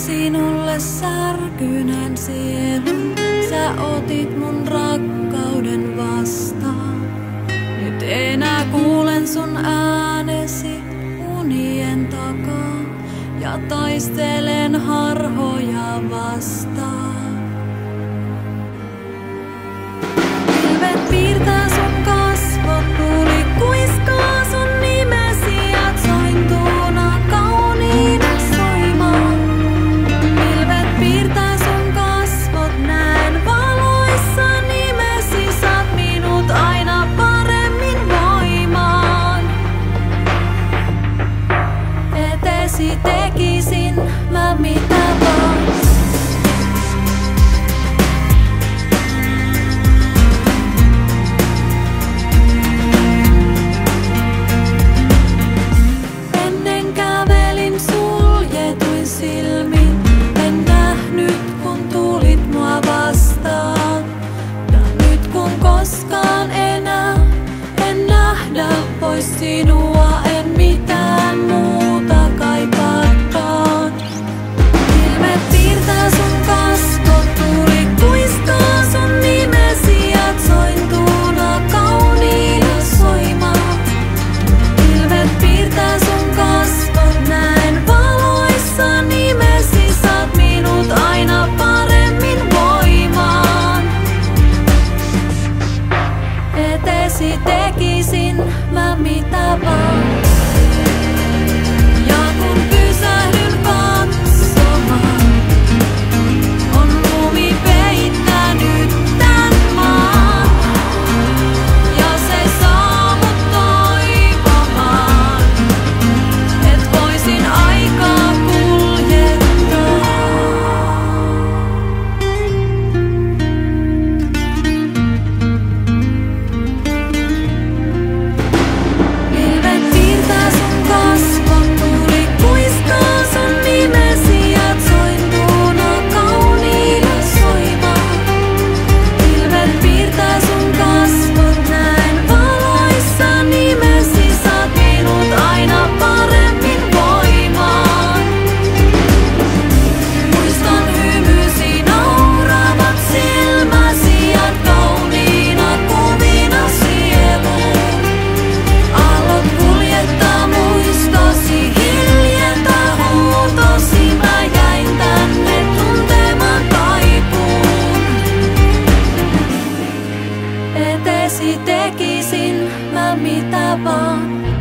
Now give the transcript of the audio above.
sinulle särkyneen sielun. Sä otit mun rakkauden vastaan. Nyt enää kuulen sun äänesi unien takaa ja taistelen harhoja vastaan. Pilvet piirtää sun kasvot, tuuli kuiskaa sun nimesi ja sointuuna kauniina soimaan. Pilvet piirtää sun kasvot, näen valoissa nimesi, saat minut aina paremmin voimaan. Eteesi tekisin mä mitä vaan. En nähnyt kun tulit mua vastaan. Ja nyt kun koskaan enää en nähdä pois sinua, en mitään muuta kaipaakaan. Pilvet piirtää sun kasvot, tuuli kuiskaa sun nimesi ja sointuuna kauniina soimaan. Pilvet piirtää sun kasvot, näen valoissa nimesi, saat minut aina paremmin voimaan. Eteesi tekisin mä mitä vaan. Ja kun pysähdyn katsomaan, on lumi peittänyt tän maan. Ja se saa mut toivomaan, et voisin aikaa kuljettaa. Pilvet piirtää sun kasvot, tuuli kuiskaa sun nimesi ja sointuuna kauniina soimaan. Pilvet piirtää sun kasvot, näen valoissa nimesi, saat minut aina paremmin voimaan. Muistan hymysi, nauravat silmäsi ja kauniina kuvina sieluun. Aallot kuljettaa muistosi, hiljentää huutosi, mä jäin tänne tuntemaan kaipuun. Eteesi tekisin mä mitä vaan.